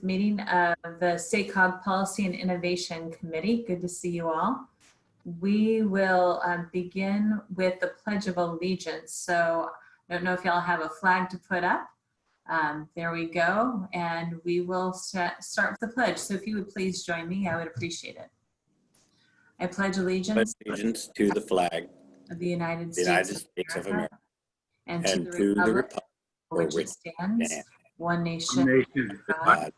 Meeting of the SACOG Policy and Innovation Committee. Good to see you all. We will begin with the Pledge of Allegiance. So I don't know if y'all have a flag to put up. There we go. And we will start with the pledge. So if you would please join me, I would appreciate it. I pledge allegiance to the flag of the United States of America and to the republic for which it stands, one nation, God,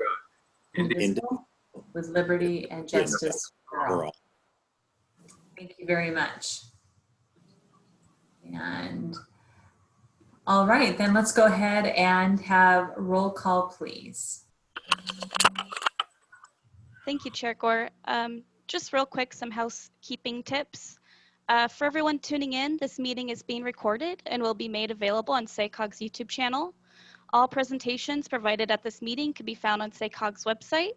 indivisible, with liberty and justice for all. Thank you very much. And all right, then let's go ahead and have roll call, please. Thank you, Chair Gore. Just real quick, some housekeeping tips. For everyone tuning in, this meeting is being recorded and will be made available on SACOG's YouTube channel. All presentations provided at this meeting can be found on SACOG's website.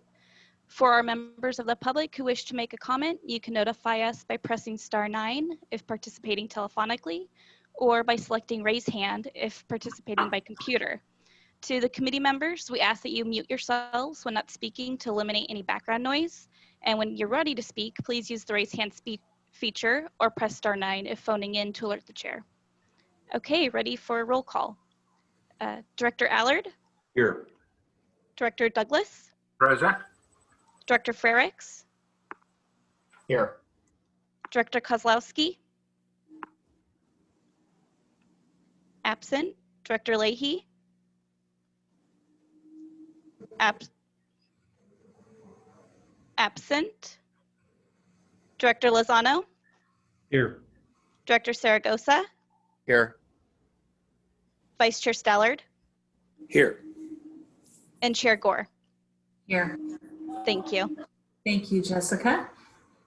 For our members of the public who wish to make a comment, you can notify us by pressing *9 if participating telephonically, or by selecting raise hand if participating by computer. To the committee members, we ask that you mute yourselves when not speaking to eliminate any background noise. And when you're ready to speak, please use the raise hand feature or press *9 if phoning in to alert the chair. Okay, ready for a roll call. Director Allard? Here. Director Douglas? Present. Director Frericks? Here. Director Kozlowski? Absent. Director Leahy? Absent. Director Lozano? Here. Director Saragosa? Here. Vice Chair Stallard? Here. And Chair Gore? Here. Thank you. Thank you, Jessica.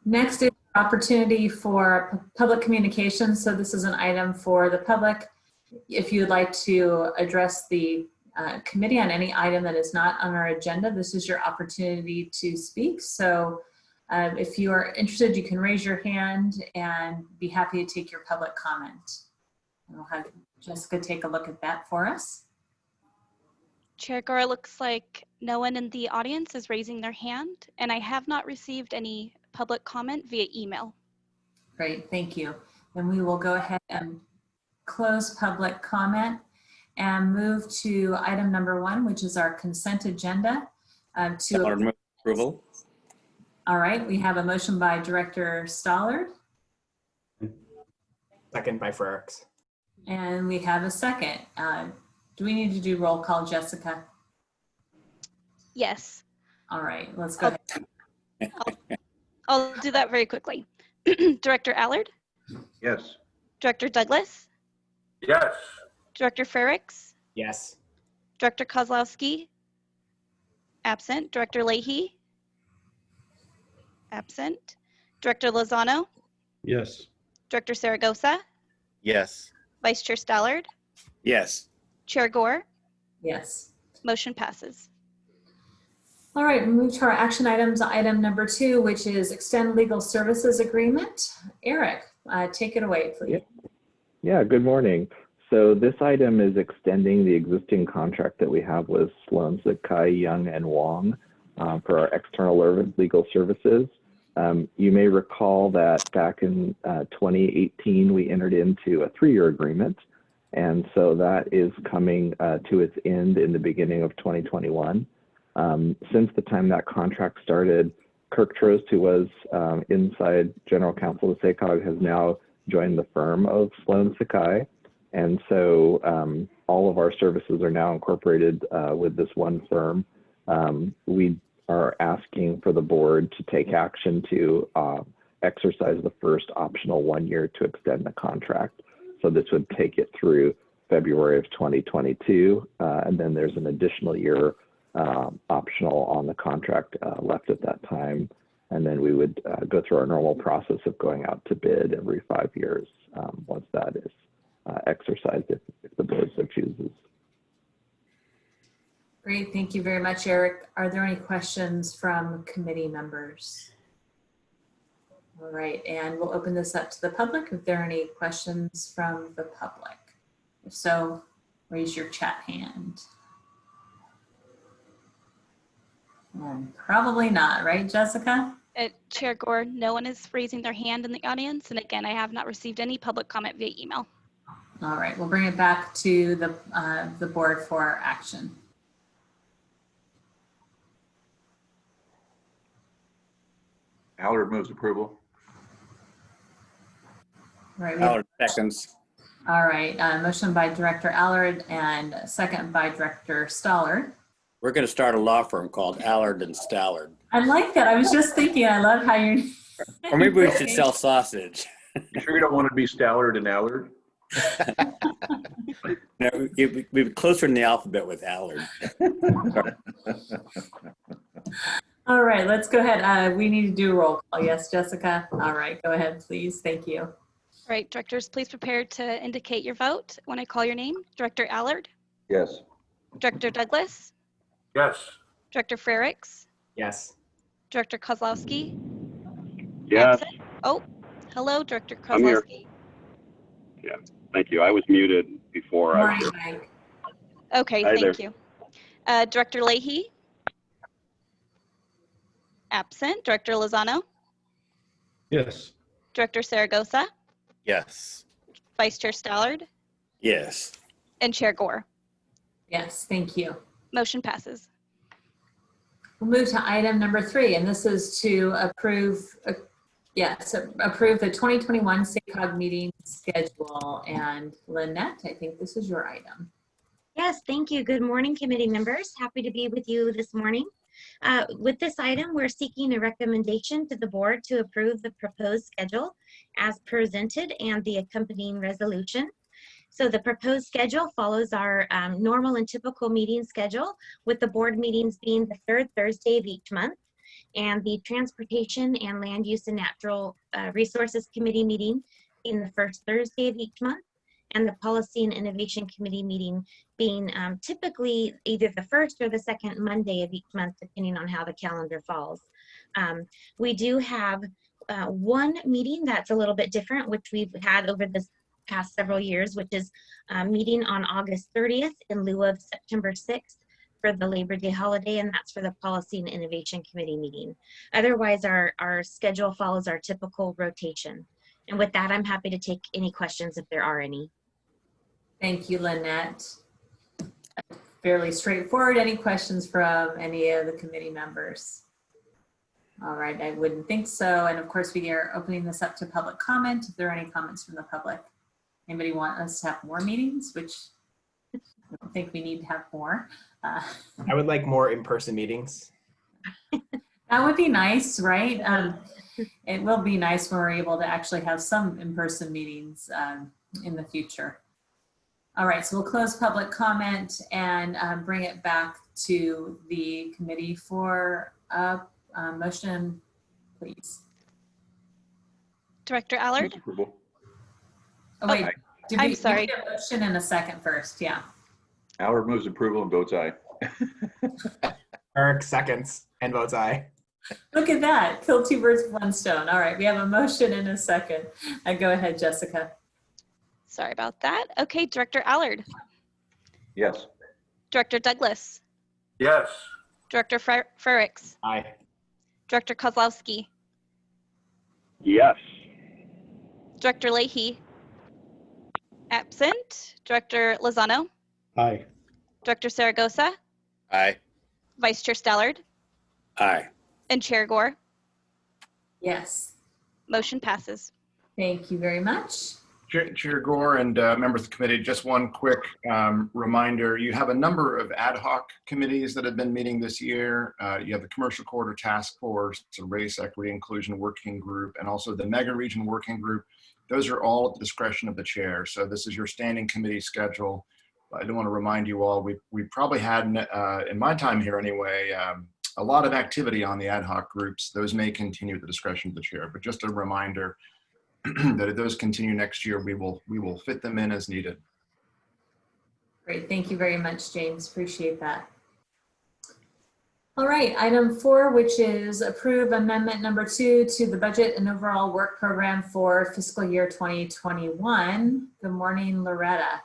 Next is opportunity for public communication. So this is an item for the public. If you would like to address the committee on any item that is not on our agenda, this is your opportunity to speak. So if you are interested, you can raise your hand and be happy to take your public comment. And we'll have Jessica take a look at that for us. Chair Gore, looks like no one in the audience is raising their hand, and I have not received any public comment via email. Great, thank you. Then we will go ahead and close public comment and move to item number 1, which is our consent agenda. Approval. All right, we have a motion by Director Stallard. Second by Frericks. And we have a second. Do we need to do roll call, Jessica? Yes. All right, let's go ahead. I'll do that very quickly. Director Allard? Yes. Director Douglas? Yes. Director Frericks? Yes. Director Kozlowski? Absent. Director Leahy? Absent. Director Lozano? Yes. Director Saragosa? Yes. Vice Chair Stallard? Yes. Chair Gore? Yes. Motion passes. All right, we move to our action items. Item number 2, which is extend legal services agreement. Eric, take it away, please. Yeah, good morning. So this item is extending the existing contract that we have with Sloan Sakai, Young, and Wong for our external legal services. You may recall that back in 2018, we entered into a 3-year agreement. And so that is coming to its end in the beginning of 2021. Since the time that contract started, Kirk Trost, who was inside General Counsel of SACOG, has now joined the firm of Sloan Sakai. And so all of our services are now incorporated with this one firm. We are asking for the board to take action to exercise the first optional 1 year to extend the contract. So this would take it through February of 2022, and then there's an additional year optional on the contract left at that time. And then we would go through our normal process of going out to bid every 5 years once that is exercised, if the board so chooses. Great, thank you very much, Eric. Are there any questions from committee members? All right, and we'll open this up to the public if there are any questions from the public. If so, raise your chat hand. Probably not, right, Jessica? Chair Gore, no one is raising their hand in the audience. And again, I have not received any public comment via email. All right, we'll bring it back to the board for action. Allard moves approval. Right. Allard seconds. All right, motion by Director Allard and second by Director Stallard. We're going to start a law firm called Allard and Stallard. I like that. I was just thinking, I love how you're. Or maybe we should sell sausage. You sure you don't want to be Stallard and Allard? No, we're closer in the alphabet with Allard. All right, let's go ahead. We need to do a roll call. Yes, Jessica? All right, go ahead, please. Thank you. All right, directors, please prepare to indicate your vote when I call your name. Director Allard, Yes. Director Douglas, Yes. Director Frericks, Yes. Director Kozlowski. Yes, Absent? Oh, hello, Director I'm here. Kozlowski. thank you. I was muted before. Morning, Mike. Okay, Hi thank you. Director Leahy? Absent. Director Lozano? Yes. Director Saragosa? Yes. Vice Chair Stallard? Yes. And Chair Gore. Yes, thank you. Motion passes. We'll move to item number 3, and this is to approve, approve the 2021 SACOG meeting schedule. And Lynette, I think this is your item. Yes, thank you. Good morning, committee members. Happy to be with you this morning. With this item, we're seeking a recommendation to the board to approve the proposed schedule as presented and the accompanying resolution. So the proposed schedule follows our normal and typical meeting schedule, with the board meetings being the third Thursday of each month, and the Transportation and Land Use and Natural Resources Committee meeting being the first Thursday of each month, and the Policy and Innovation Committee meeting being typically either the first or the second Monday of each month, depending on how the calendar falls. We do have one meeting that's a little bit different, which we've had over this past several years, which is a meeting on August 30th in lieu of September 6th for the Labor Day holiday, and that's for the Policy and Innovation Committee meeting. Otherwise, our schedule follows our typical rotation. And with that, I'm happy to take any questions if there are any. Thank you, Lynette. Fairly straightforward. Any questions from any of the committee members? All right, I wouldn't think so. And of course, we are opening this up to public comment. If there are any comments from the public. Anybody want us to have more meetings, which I don't think we need to have more. I would like more in-person meetings. That would be nice, right? It will be nice when we're able to actually have some in-person meetings in the future. All right, so we'll close public comment and bring it back to the committee for a motion, please. Director Allard? Approval. Oh, wait, I'm sorry. We need a motion in a second first, yeah. Allard moves approval and votes aye. Eric seconds and votes aye. Look at that, kill 2 birds with 1 stone. All right, we have a motion in a second. Go ahead, Jessica. Sorry about that. Okay, Director Allard. Yes. Director Douglas. Yes. Director Frericks. Aye. Director Kozlowski. Yes, Director Leahy. Absent. Director Lozano. Aye. Director Saragosa. Aye. Vice Chair Stallard. Aye. And Chair Gore. Yes, Motion passes. thank you very much. Chair Gore and members of the committee, just one quick reminder. You have a number of ad hoc committees that have been meeting this year. You have the Commercial Corridor Task Force, the Race Equity Inclusion Working Group, and also the Mega Region Working Group. Those are all at the discretion of the chair. So this is your standing committee schedule. I do want to remind you all, we probably had, in my time here anyway, a lot of activity on the ad hoc groups. Those may continue at the discretion of the chair, but just a reminder that if those continue next year, we will fit them in as needed. Great, thank you very much, James. Appreciate that. All right, item 4, which is approve amendment number 2 to the budget and overall work program for fiscal year 2021. Good morning, Loretta.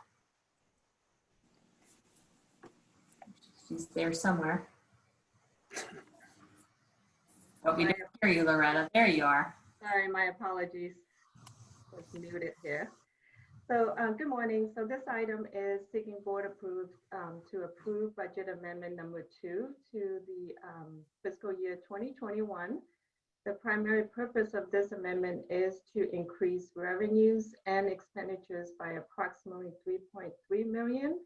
She's there somewhere. But we don't hear you, Loretta. There you are. Sorry, my apologies. Was muted here. So good morning. So this item is seeking board approved to approve budget amendment number 2 to the fiscal year 2021. The primary purpose of this amendment is to increase revenues and expenditures by approximately 3.3 million.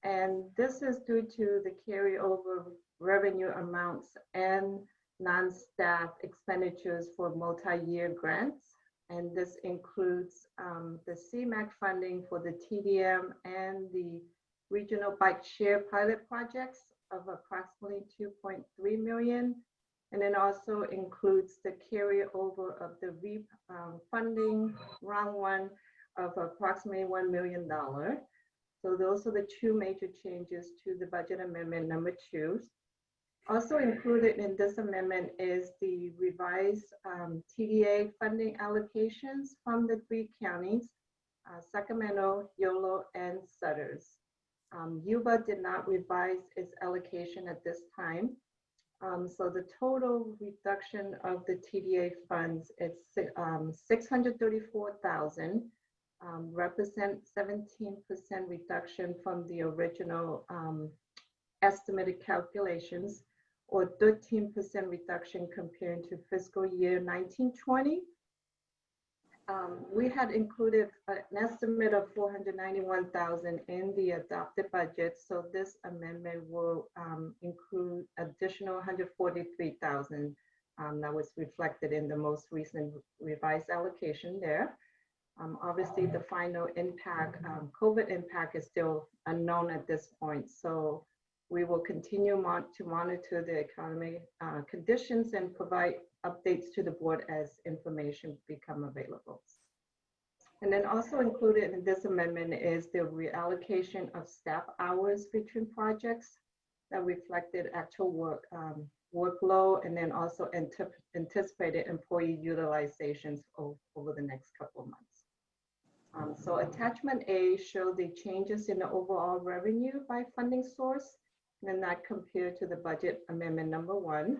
And this is due to the carryover revenue amounts and non-staff expenditures for multi-year grants. And this includes the CMAQ funding for the TDM and the regional bike share pilot projects of approximately 2.3 million. And then also includes the carryover of the REAP funding, round 1, of approximately $1 million. So those are the two major changes to the budget amendment number 2. Also included in this amendment is the revised TDA funding allocations from the 3 counties, Sacramento, Yolo, and Sutters. Yuba did not revise its allocation at this time. So the total reduction of the TDA funds is 634,000, represent 17% reduction from the original estimated calculations, or 13% reduction compared to fiscal year 1920. We had included an estimate of 491,000 in the adopted budget, so this amendment will include additional 143,000 that was reflected in the most recent revised allocation there. Obviously, the final impact, COVID impact, is still unknown at this point, so we will continue to monitor the economic conditions and provide updates to the board as information become available. And then also included in this amendment is the reallocation of staff hours between projects that reflected actual workload, and then also anticipated employee utilizations over the next couple of months. So attachment A showed the changes in the overall revenue by funding source, and that compared to the budget amendment number 1.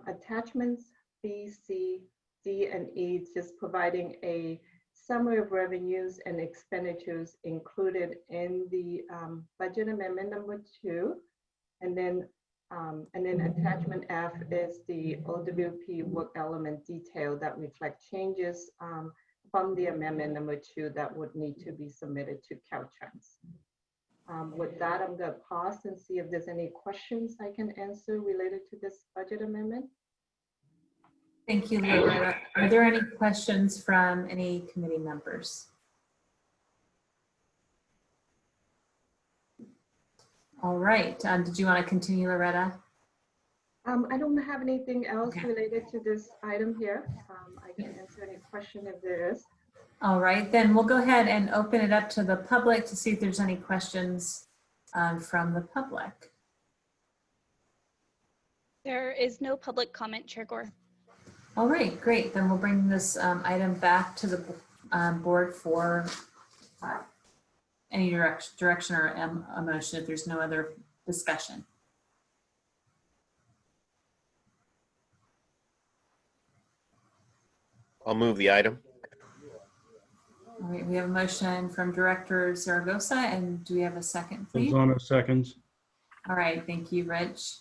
Attachments B, C, D, and E, just providing a summary of revenues and expenditures included in the budget amendment number 2. And then attachment F is the OWP work element detail that reflect changes from the amendment number 2 that would need to be submitted to Caltrans. With that, I'm going to pause and see if there's any questions I can answer related to this budget amendment. Thank you, Loretta. Are there any questions from any committee members? All right. Did you want to continue, Loretta? I don't have anything else Okay. related to this item here. I can answer any question if there is. All right, then we'll go ahead and open it up to the public to see if there's any questions from the public. There is no public comment, Chair Gore. All right, great. Then we'll bring this item back to the board for any direction or a motion if there's no other discussion. I'll move the item. All right, we have a motion from Director Zaragoza, and do we have a second, please? Lozano seconds. All right, thank you, Rich.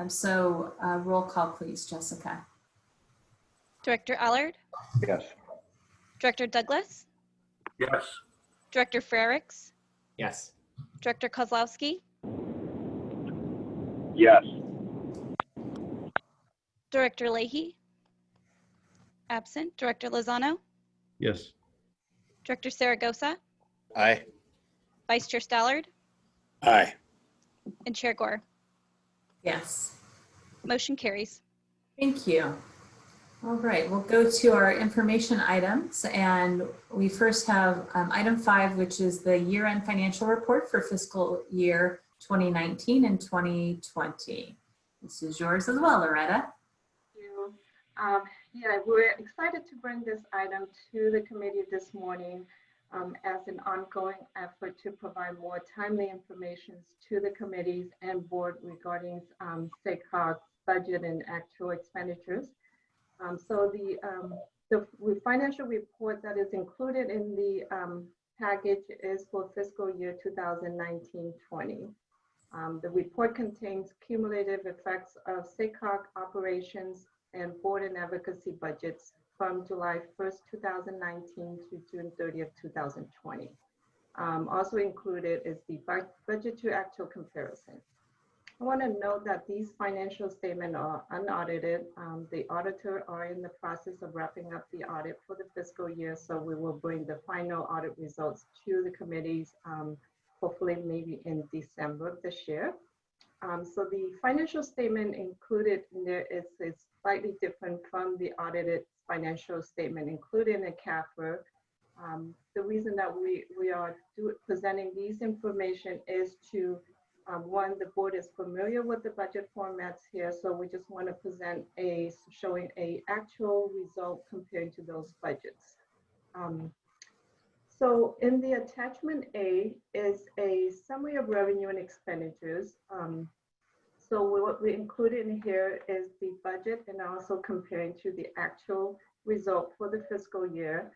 So roll call, please, Jessica. Director Allard, Yes. Director Douglas, Yes. Director Frericks, Yes. Director Kozlowski, Yes. Director Leahy, absent. Director Lozano, Yes. Director Zaragoza, Aye. Vice Chair Stallard, Aye. and Chair Gore. Yes. Motion carries. Thank you. All right, we'll go to our information items, and we first have item 5, which is the year-end financial report for fiscal year 2019 and 2020. This is yours as well, Loretta. Thank you. Yeah, we're excited to bring this item to the committee this morning as an ongoing effort to provide more timely information to the committees and board regarding SACOG's budget and actual expenditures. So the financial report that is included in the package is for fiscal year 2019-20. The report contains cumulative effects of SACOG operations and board and advocacy budgets from July 1st, 2019 to June 30th, 2020. Also included is the budget to actual comparison. I want to note that these financial statements are unaudited. The auditor are in the process of wrapping up the audit for the fiscal year, so we will bring the final audit results to the committees, hopefully maybe in December of this year. So the financial statement included in there is slightly different from the audited financial statement included in the CAFR. The reason that we are presenting these information is to, one, the board is familiar with the budget formats here, so we just want to present showing a actual result compared to those budgets. So in the attachment A is a summary of revenue and expenditures. So what we included in here is the budget and also comparing to the actual result for the fiscal year.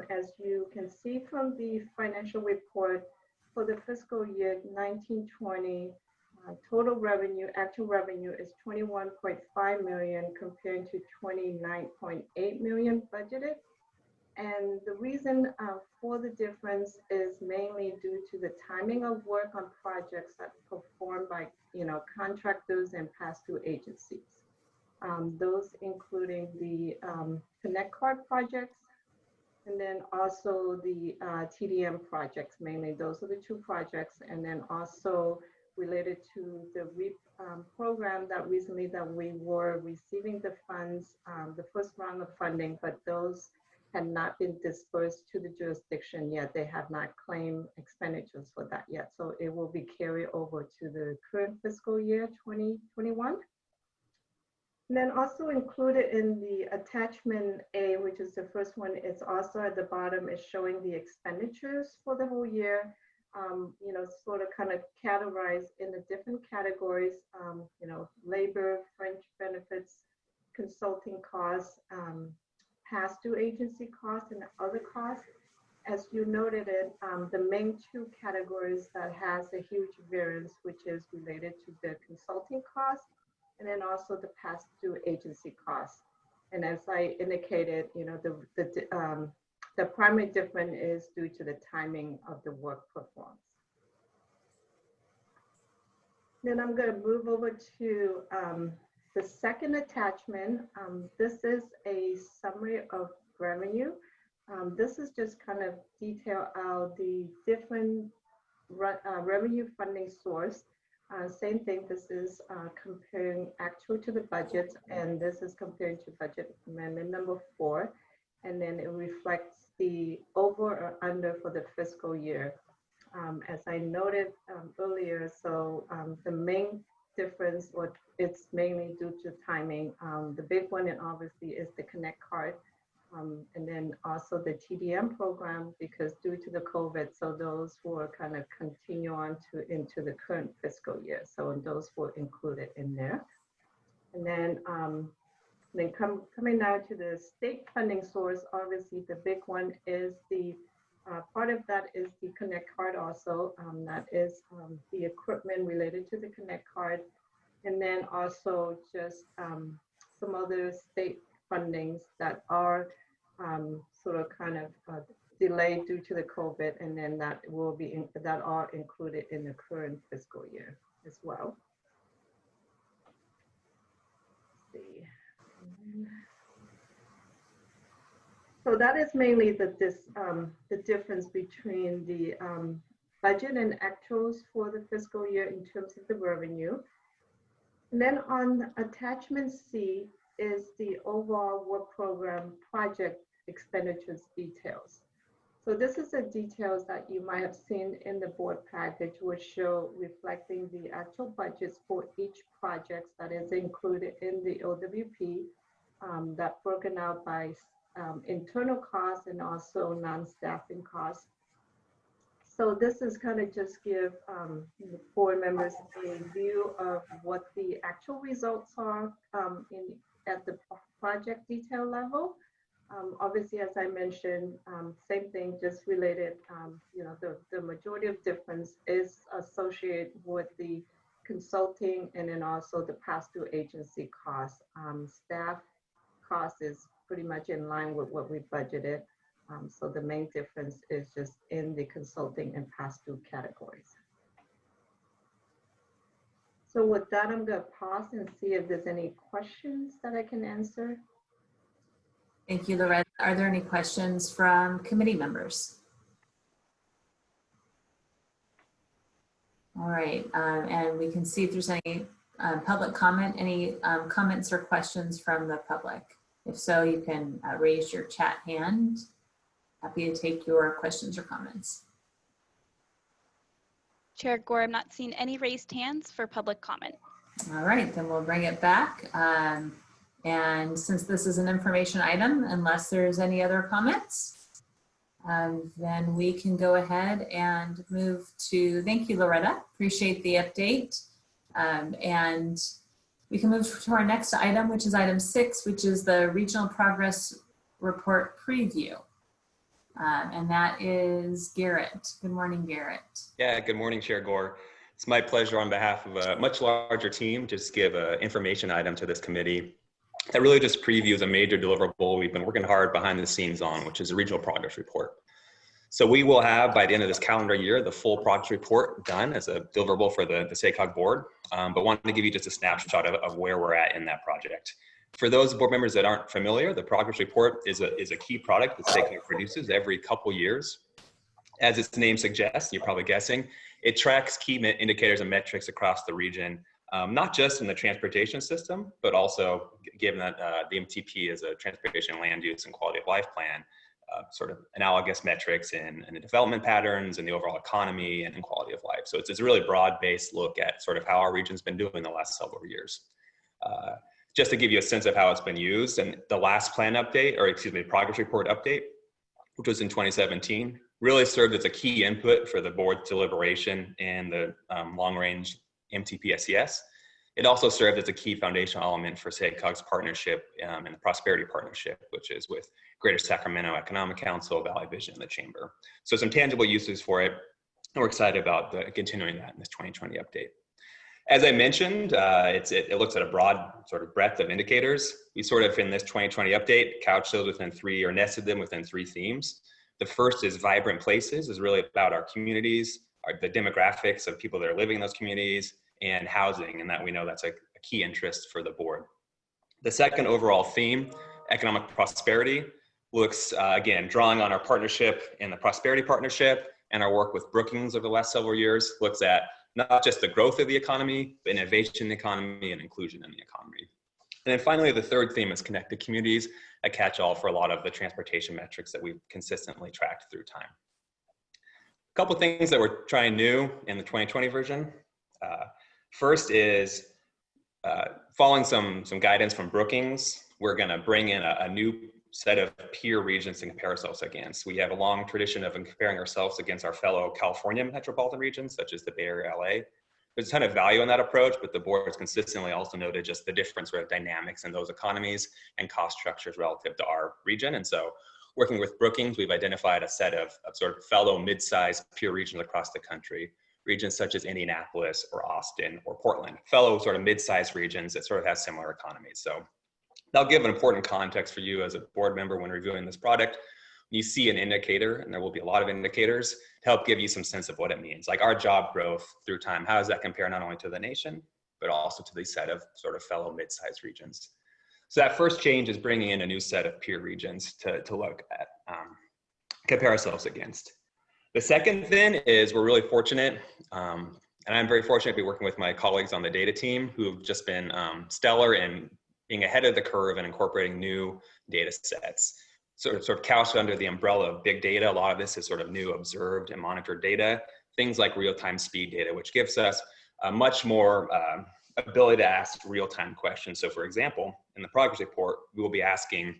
As you can see from the financial report, for the fiscal year 19-20, total revenue, actual revenue is $21.5 million compared to $29.8 million budgeted. And the reason for the difference is mainly due to the timing of work on projects that's performed by contractors and pass-through agencies. Those including the Connect Card projects, and then also the TDM projects, mainly those are the two projects, and then also related to the REAP program that recently that we were receiving the funds, the first round of funding, but those had not been dispersed to the jurisdiction yet. They have not claimed expenditures for that yet. So it will be carried over to the current fiscal year 2021. And then also included in the attachment A, which is the first one, it's also at the bottom is showing the expenditures for the whole year, sort of kind of categorized in the different categories, labor, fringe benefits, consulting costs, pass-through agency costs, and other costs. As you noted it, the main two categories that has a huge variance, which is related to the consulting costs, and then also the pass-through agency costs. And as I indicated, the primary difference is due to the timing of the work performed. Then I'm going to move over to the second attachment. This is a summary of revenue. This is just kind of detail out the different revenue funding source. Same thing, this is comparing actual to the budget, and this is comparing to budget amendment number 4. And then it reflects the over or under for the fiscal year. As I noted earlier, so the main difference, it's mainly due to timing. The big one, and obviously, is the Connect Card. And then also the TDM program, because due to the COVID, so those will kind of continue on into the current fiscal year. So those were included in there. And then, coming now to the state funding source, obviously the big one is the part of that is the Connect Card also. That is the equipment related to the Connect Card. And then also just some other state fundings that are sort of kind of delayed due to the COVID, and then that will be that are included in the current fiscal year as well. Let's see. So that is mainly the difference between the budget and actuals for the fiscal year in terms of the revenue. And then on attachment C is the overall work program project expenditures details. So this is the details that you might have seen in the board package, which show reflecting the actual budgets for each project that is included in the OWP, that broken out by internal costs and also non-staffing costs. So this is kind of just give the board members a view of what the actual results are at the project detail level. Obviously, as I mentioned, same thing, just related, the majority of difference is associated with the consulting and then also the pass-through agency costs. Staff cost is pretty much in line with what we budgeted. So the main difference is just in the consulting and pass-through categories. So with that, I'm going to pause and see if there's any questions that I can answer. Thank you, Loretta. Are there any questions from committee members? All right, and we can see if there's any public comment, any comments or questions from the public. If so, you can raise your chat hand. Happy to take your questions or comments. Chair Gore, I'm not seeing any raised hands for public comment. All right, then we'll bring it back. And since this is an information item, unless there's any other comments, then we can go ahead and move to, thank you, Loretta. Appreciate the update. And we can move to our next item, which is item 6, which is the Regional Progress Report Preview. And that is Garrett. Good morning, Garrett. Yeah, good morning, Chair Gore. It's my pleasure on behalf of a much larger team to just give an information item to this committee that really just previews a major deliverable we've been working hard behind the scenes on, which is a Regional Progress Report. So we will have, by the end of this calendar year, the full progress report done as a deliverable for the SACOG board, but wanted to give you just a snapshot of where we're at in that project. For those board members that aren't familiar, the progress report is a key product that SACOG produces every couple years. As its name suggests, you're probably guessing, it tracks key indicators and metrics across the region, not just in the transportation system, but also given that the MTP is a transportation, land use, and quality of life plan, sort of analogous metrics in the development patterns and the overall economy and quality of life. So it's a really broad-based look at sort of how our region's been doing the last several years. Just to give you a sense of how it's been used, and the last plan update, or excuse me, progress report update, which was in 2017, really served as a key input for the board's deliberation in the long-range MTP SES. It also served as a key foundational element for SACOG's partnership and the Prosperity Partnership, which is with Greater Sacramento Economic Council, Valley Vision, and the Chamber. So some tangible uses for it, and we're excited about continuing that in this 2020 update. As I mentioned, it looks at a broad sort of breadth of indicators. We sort of, in this 2020 update, couch those within 3, or nested them within 3 themes. The first is vibrant places, is really about our communities, the demographics of people that are living in those communities, and housing, and that we know that's a key interest for the board. The second overall theme, economic prosperity, looks, again, drawing on our partnership in the Prosperity Partnership and our work with Brookings over the last several years, looks at not just the growth of the economy, but innovation in the economy and inclusion in the economy. And then finally, the third theme is connected communities, a catch-all for a lot of the transportation metrics that we've consistently tracked through time. A couple of things that we're trying new in the 2020 version. First is following some guidance from Brookings, we're gonna bring in a new set of peer regions to compare ourselves against. We have a long tradition of comparing ourselves against our fellow California metropolitan regions, such as the Bay Area, LA. There's a ton of value in that approach, but the board has consistently also noted just the different sort of dynamics in those economies and cost structures relative to our region. And so working with Brookings, we've identified a set of sort of fellow mid-sized peer regions across the country, regions such as Indianapolis or Austin or Portland, fellow sort of mid-sized regions that sort of have similar economies. So that'll give an important context for you as a board member when reviewing this product. You see an indicator, and there will be a lot of indicators to help give you some sense of what it means. Like our job growth through time, how does that compare not only to the nation, but also to the set of sort of fellow mid-sized regions. So that first change is bringing in a new set of peer regions to look at, compare ourselves against. The second then is we're really fortunate, and I'm very fortunate to be working with my colleagues on the data team who've just been stellar in being ahead of the curve and incorporating new data sets. Sort of couched under the umbrella of big data. A lot of this is sort of new observed and monitored data, things like real-time speed data, which gives us a much more ability to ask real-time questions. So for example, in the progress report, we will be asking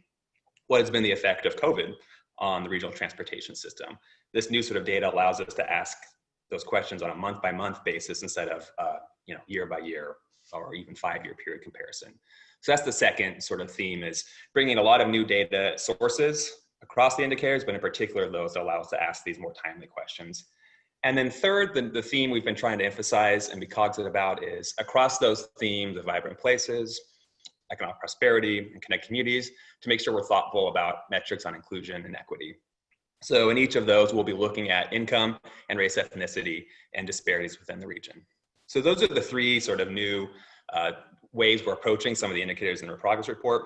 what has been the effect of COVID on the regional transportation system. this new sort of data allows us to ask those questions on a month-by-month basis instead of year-by-year or even 5-year period comparison. So that's the second sort of theme, is bringing a lot of new data sources across the indicators, but in particular those that allow us to ask these more timely questions. And then third, the theme we've been trying to emphasize and be cognizant about is across those themes of vibrant places, economic prosperity, and connected communities, to make sure we're thoughtful about metrics on inclusion and equity. So in each of those, we'll be looking at income and race, ethnicity, and disparities within the region. So those are the three sort of new ways we're approaching some of the indicators in our progress report.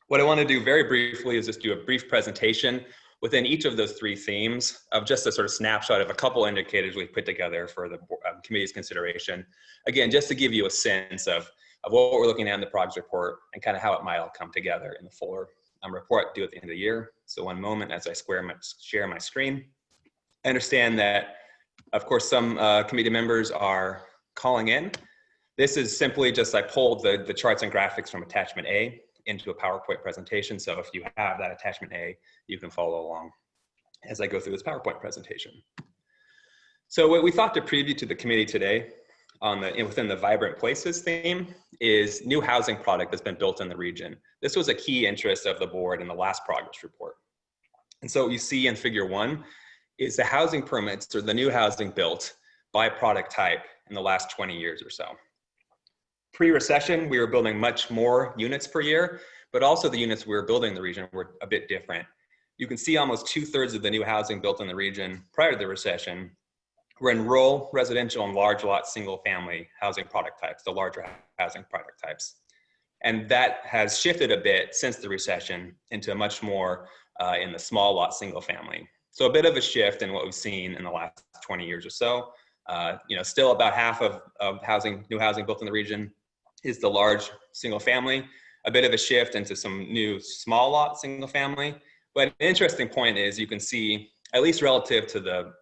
What I want to do very briefly is just do a brief presentation within each of those three themes of just a sort of snapshot of a couple indicators we've put together for the committee's consideration. Again, just to give you a sense of what we're looking at in the progress report and kind of how it might all come together in the fuller report due at the end of the year. So one moment as I share my screen. I understand that, of course, some committee members are calling in. This is simply just, I pulled the charts and graphics from attachment A into a PowerPoint presentation. So if you have that attachment A, you can follow along as I go through this PowerPoint presentation. So what we thought to preview to the committee today within the Vibrant Places theme is new housing product that's been built in the region. This was a key interest of the board in the last progress report. And so what you see in figure 1 is the housing permits, or the new housing built by product type in the last 20 years or so. Pre-recession, we were building much more units per year, but also the units we were building in the region were a bit different. You can see almost 2/3 of the new housing built in the region prior to the recession were in rural, residential, and large lot single family housing product types, the larger housing product types. And that has shifted a bit since the recession into much more in the small lot single family. So a bit of a shift in what we've seen in the last 20 years or so. Still about half of new housing built in the region is the large single family, a bit of a shift into some new small lot single family. But an interesting point is you can see, at least relative to the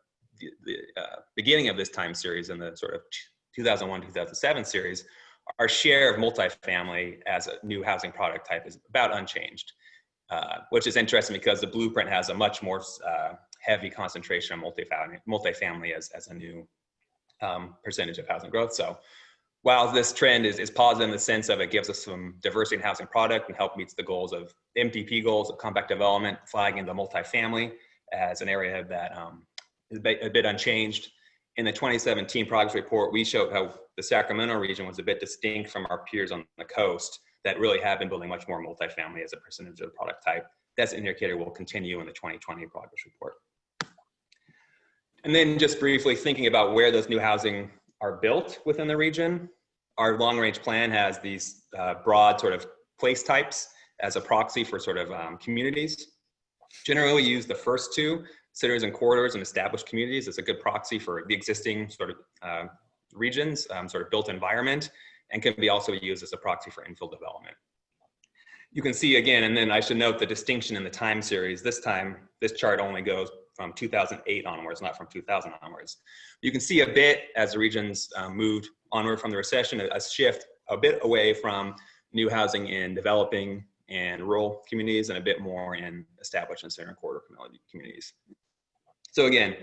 beginning of this time series in the sort of 2001, 2007 series, our share of multifamily as a new housing product type is about unchanged, which is interesting because the blueprint has a much more heavy concentration of multifamily as a new percentage of housing growth. So while this trend is positive in the sense of it gives us some diversity in housing product and help meets the goals of MDP goals of compact development, flagging the multifamily as an area that is a bit unchanged. In the 2017 progress report, we showed how the Sacramento region was a bit distinct from our peers on the coast that really have been building much more multifamily as a percentage of the product type. That's an indicator will continue in the 2020 progress report. And then just briefly thinking about where those new housing are built within the region, our long range plan has these broad sort of place types as a proxy for sort of communities. Generally, we use the first two, centers and corridors and established communities, as a good proxy for the existing sort of regions, sort of built environment, and can be also used as a proxy for infill development. You can see again, and then I should note the distinction in the time series. This time, this chart only goes from 2008 onwards, not from 2000 onwards. You can see a bit as the regions moved onward from the recession, a shift a bit away from new housing in developing and rural communities and a bit more in established and center and corridor communities. So again,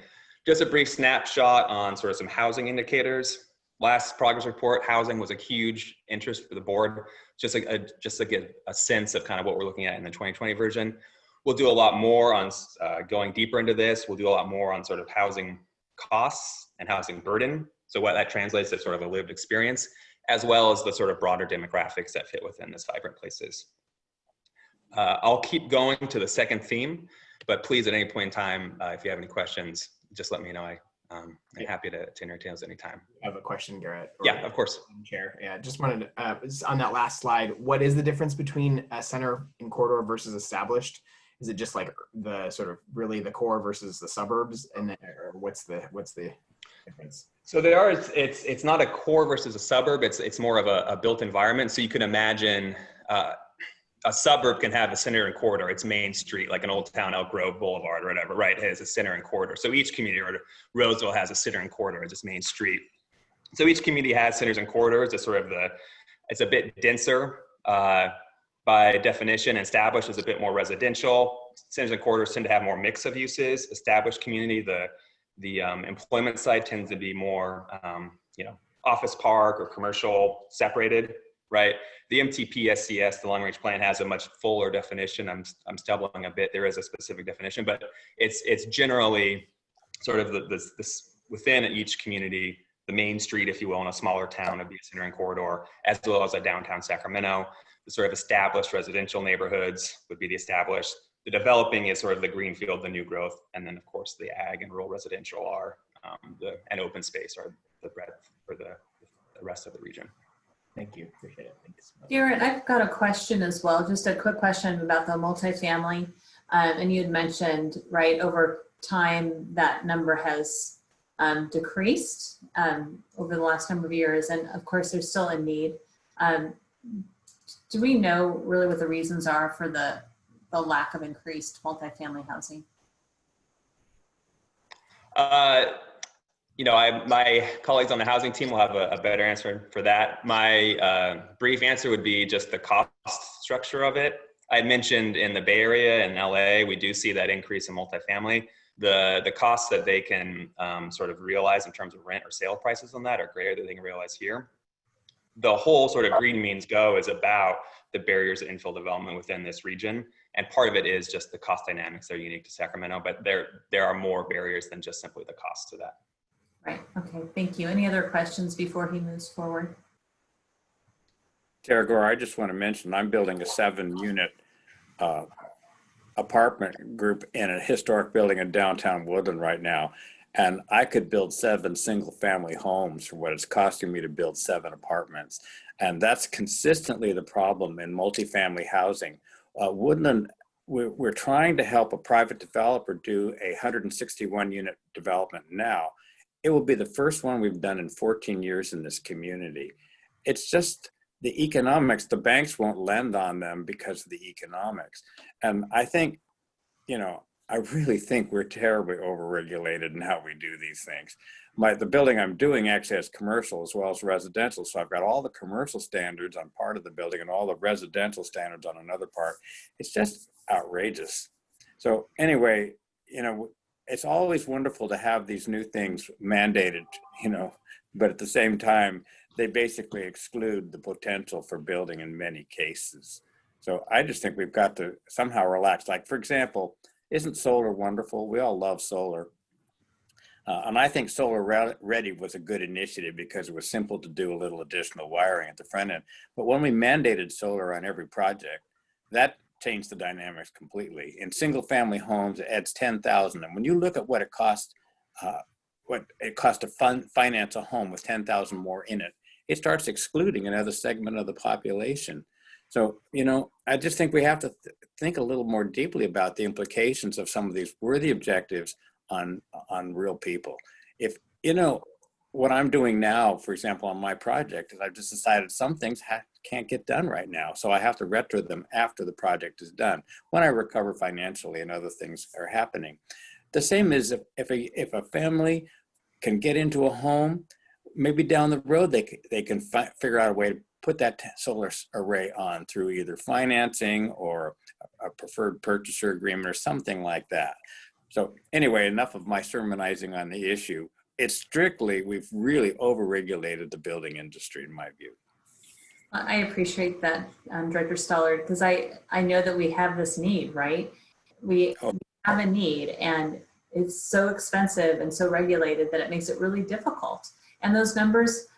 just a brief snapshot on sort of some housing indicators. Last progress report, housing was a huge interest for the board, just to get a sense of kind of what we're looking at in the 2020 version. We'll do a lot more on going deeper into this. We'll do a lot more on sort of housing costs and housing burden. So what that translates to sort of a lived experience, as well as the sort of broader demographics that fit within this Vibrant Places. I'll keep going to the second theme, but please at any point in time, if you have any questions, just let me know. I'm happy to entertain those anytime. I have a question, Garrett. Yeah, of course. Chair. Yeah, just wanted to, on that last slide, what is the difference between a center and corridor versus established? Is it just like the sort of really the core versus the suburbs, and then, or what's the difference? So it's not a core versus a suburb. It's more of a built environment. So you can imagine a suburb can have a center and corridor. It's Main Street, like an Old Town, Elk Grove Boulevard or whatever, right? It has a center and corridor. So each community, or Roseville has a center and corridor, it's just Main Street. So each community has centers and corridors. It's sort of it's a bit denser by definition. Established is a bit more residential. centers and corridors tend to have more mix of uses. Established community, the employment side tends to be more, office park or commercial separated, right? The MTP SCS, the long range plan, has a much fuller definition. I'm stumbling a bit. There is a specific definition, but it's generally sort of this within each community, the main street, if you will, in a smaller town would be a center and corridor, as well as a downtown Sacramento. The sort of established residential neighborhoods would be the established. The developing is sort of the greenfield, the new growth, and then of course the ag and rural residential are and open space are the breadth for the rest of the region. Thank you. Appreciate it. Thanks. Garrett, I've got a question as well, just a quick question about the multifamily. And you had mentioned, right, over time that number has decreased over the last number of years. And of course, there's still a need. Do we know really what the reasons are for the lack of increased multifamily housing? My colleagues on the housing team will have a better answer for that. My brief answer would be just the cost structure of it. I mentioned in the Bay Area and LA, we do see that increase in multifamily. The costs that they can sort of realize in terms of rent or sale prices on that are greater than they can realize here. The whole sort of green means go is about the barriers to infill development within this region. And part of it is just the cost dynamics that are unique to Sacramento, but there are more barriers than just simply the cost to that. Right, okay, thank you. Any other questions before he moves forward? Tara Gore, I just want to mention, I'm building a 7-unit apartment group in a historic building in downtown Woodland right now. And I could build 7 single-family homes for what it's costing me to build 7 apartments. And that's consistently the problem in multifamily housing. Woodland, we're trying to help a private developer do a 161-unit development now. It will be the first one we've done in 14 years in this community. It's just the economics, the banks won't lend on them because of the economics. And I think, I really think we're terribly overregulated in how we do these things. The building I'm doing actually has commercial as well as residential. So I've got all the commercial standards on part of the building and all the residential standards on another part. It's just outrageous. So anyway, it's always wonderful to have these new things mandated, but at the same time, they basically exclude the potential for building in many cases. So I just think we've got to somehow relax. Like, for example, isn't solar wonderful? We all love solar. And I think Solar Ready was a good initiative because it was simple to do a little additional wiring at the front end. But when we mandated solar on every project, that changed the dynamics completely. In single family homes, it adds 10,000. And when you look at what it costs to finance a home with 10,000 more in it, it starts excluding another segment of the population. So, I just think we have to think a little more deeply about the implications of some of these worthy objectives on real people. If, what I'm doing now, for example, on my project, is I've just decided some things can't get done right now. So I have to retro them after the project is done, when I recover financially and other things are happening. The same is if a family can get into a home, maybe down the road, they can figure out a way to put that solar array on through either financing or a preferred purchaser agreement or something like that. So anyway, enough of my sermonizing on the issue. It's strictly, we've really overregulated the building industry, in my view. I appreciate that, Director Stollard, because I know that we have this need, right? We have a need, and it's so expensive and so regulated that it makes it really difficult. And those numbers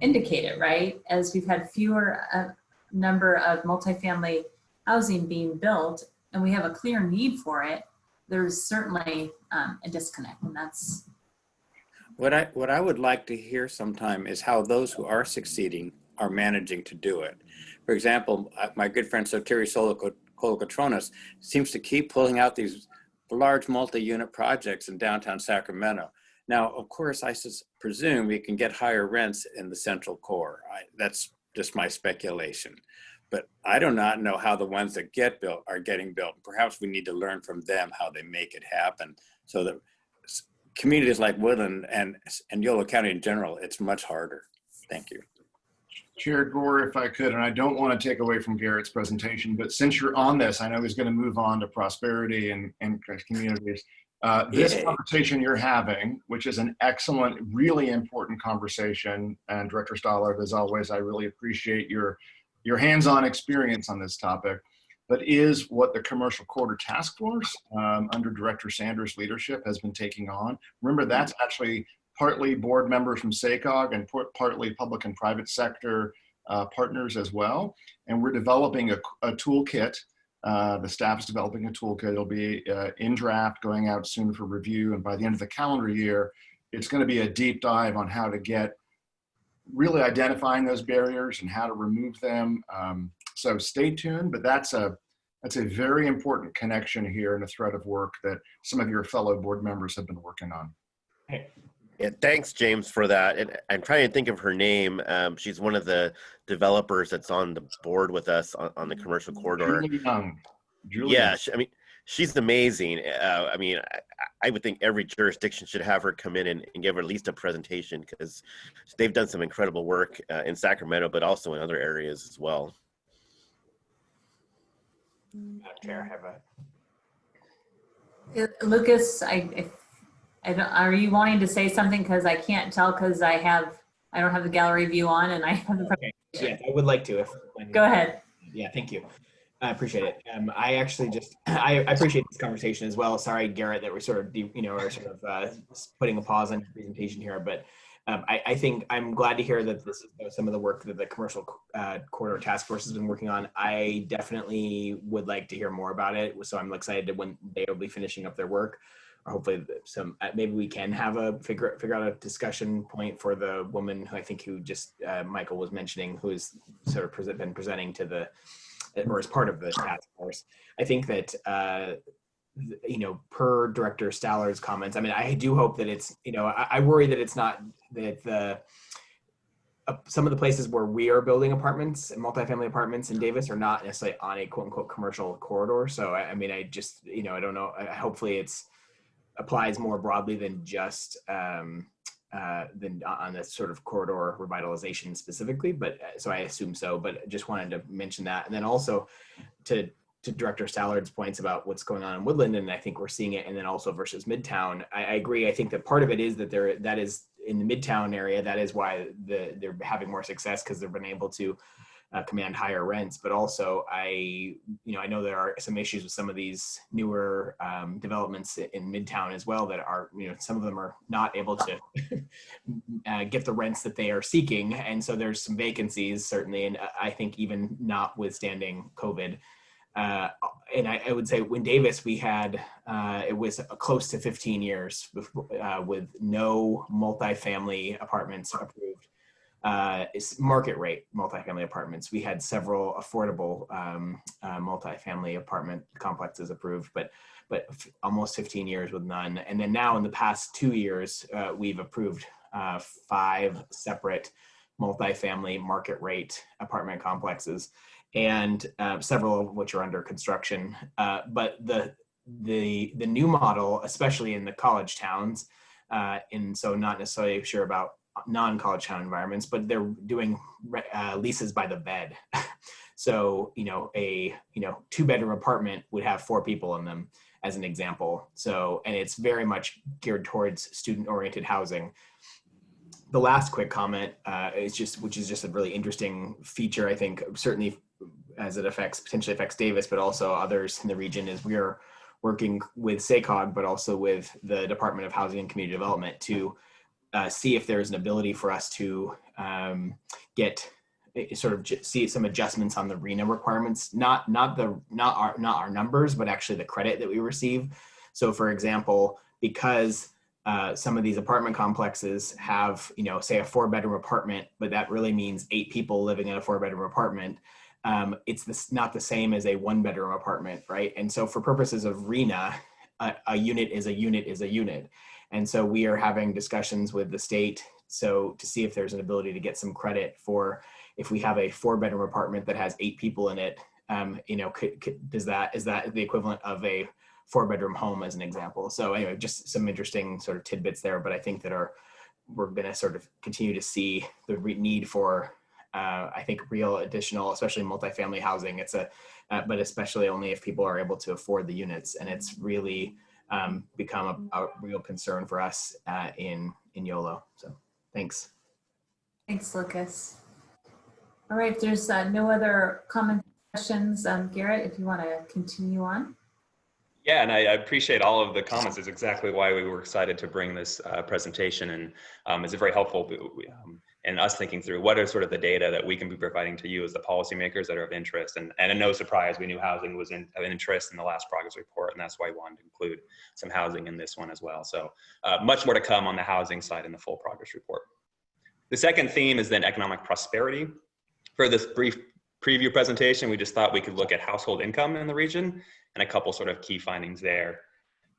indicate it, right? As we've had fewer number of multifamily housing being built, and we have a clear need for it, there's certainly a disconnect, and that's. What I would like to hear sometime is how those who are succeeding are managing to do it. For example, my good friend Sotiri Kolokotronis seems to keep pulling out these large multi-unit projects in downtown Sacramento. Now, of course, I presume we can get higher rents in the central core. That's just my speculation. But I do not know how the ones that get built are getting built. Perhaps we need to learn from them how they make it happen, so that communities like Woodland and Yolo County in general, it's much harder. Thank you. Chair Gore, if I could, and I don't want to take away from Garrett's presentation, but since you're on this, I know he's going to move on to prosperity and communities. This conversation you're having, which is an excellent, really important conversation, and Director Stollard, as always, I really appreciate your hands-on experience on this topic, but is what the Commercial Corridor Task Force under Director Sanders' leadership has been taking on. Remember, that's actually partly board members from SACOG and partly public and private sector partners as well. And we're developing a toolkit. The staff is developing a toolkit. It'll be in draft, going out soon for review. And by the end of the calendar year, it's going to be a deep dive on how to get really identifying those barriers and how to remove them. So stay tuned, but that's a very important connection here and a thread of work that some of your fellow board members have been working on. Yeah, thanks, James, for that. And I'm trying to think of her name. She's one of the developers that's on the board with us on the commercial corridor. Julie Young. Yeah, I mean, she's amazing. I mean, I would think every jurisdiction should have her come in and give her at least a presentation, because they've done some incredible work in Sacramento, but also in other areas as well. Chair, have a Lucas, I don't, are you wanting to say something? Because I can't tell, because I don't have the gallery view on, and I have the okay. Yes, I would like to. Go ahead. Yeah, thank you. I appreciate it. I actually I appreciate this conversation as well. Sorry, Garrett, that we're sort of putting a pause on your presentation here, but I think I'm glad to hear that this is some of the work that the Commercial Corridor Task Force has been working on. I definitely would like to hear more about it. So I'm excited when they will be finishing up their work. Or hopefully maybe we can have figure out a discussion point for the woman who just Michael was mentioning, who has sort of been presenting to or as part of the task force. I think that per Director Stallard's comments, I mean, I do hope that it's, I worry that it's not that some of the places where we are building apartments and multifamily apartments in Davis are not necessarily on a quote unquote commercial corridor. So I mean, I just, I don't know, hopefully it's applies more broadly than just than on the sort of corridor revitalization specifically, but so I assume so, but just wanted to mention that. And then also to Director Stallard's points about what's going on in Woodland, and I think we're seeing it, and then also versus Midtown, I agree. I think that part of it is that that is in the Midtown area, that is why they're having more success, because they've been able to command higher rents, but also I know there are some issues with some of these newer developments in Midtown as well that are, some of them are not able to get the rents that they are seeking. And so there's some vacancies certainly. And I think even notwithstanding COVID, and I would say when Davis, we had, it was close to 15 years with no multifamily apartments approved. It's market rate multifamily apartments. We had several affordable multifamily apartment complexes approved, but almost 15 years with none. And then now in the past 2 years, we've approved 5 separate multifamily market rate apartment complexes, and several of which are under construction. But the new model, especially in the college towns, and so not necessarily sure about non-college town environments, but they're doing leases by the bed. So, a 2-bedroom apartment would have 4 people in them, as an example. So, and it's very much geared towards student-oriented housing. The last quick comment which is just a really interesting feature, I think, certainly as it potentially affects Davis, but also others in the region, is we are working with SACOG, but also with the Department of Housing and Community Development to see if there's an ability for us to see some adjustments on the RENA requirements, not our numbers, but actually the credit that we receive. So for example, because some of these apartment complexes have, say a 4-bedroom apartment, but that really means 8 people living in a 4-bedroom apartment. It's not the same as a 1-bedroom apartment, right? And so for purposes of RENA, a unit is a unit is a unit. And so we are having discussions with the state to see if there's an ability to get some credit for if we have a 4-bedroom apartment that has 8 people in it. Is that the equivalent of a 4-bedroom home, as an example? So anyway, just some interesting sort of tidbits there, but I think that we're going to sort of continue to see the need for I think real additional, especially multifamily housing. It's but especially only if people are able to afford the units, and it's really become a real concern for us in YOLO. So thanks. Thanks, Lucas. All right, if there's no other comments, questions, Garrett, if you want to continue on. Yeah, and I appreciate all of the comments. Is exactly why we were excited to bring this presentation, and it's very helpful in us thinking through what are sort of the data that we can be providing to you as the policymakers that are of interest. And no surprise, we knew housing was of interest in the last progress report, and that's why we wanted to include some housing in this one as well. So much more to come on the housing side in the full progress report. The second theme is then economic prosperity. For this brief preview presentation, we just thought we could look at household income in the region and a couple sort of key findings there.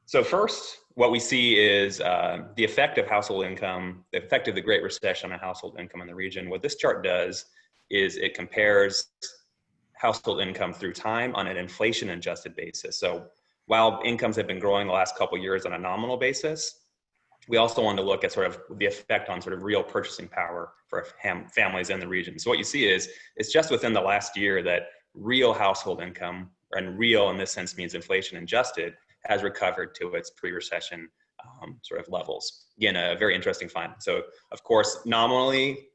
So first, what we see is the effect of household income, the effect of the Great Recession on household income in the region. What this chart does is it compares household income through time on an inflation adjusted basis. So while incomes have been growing the last couple of years on a nominal basis, we also want to look at sort of the effect on sort of real purchasing power for families in the region. So what you see is it's just within the last year that real household income, and real in this sense means inflation adjusted, has recovered to its pre-recession sort of levels. Again, a very interesting find. So of course, nominally,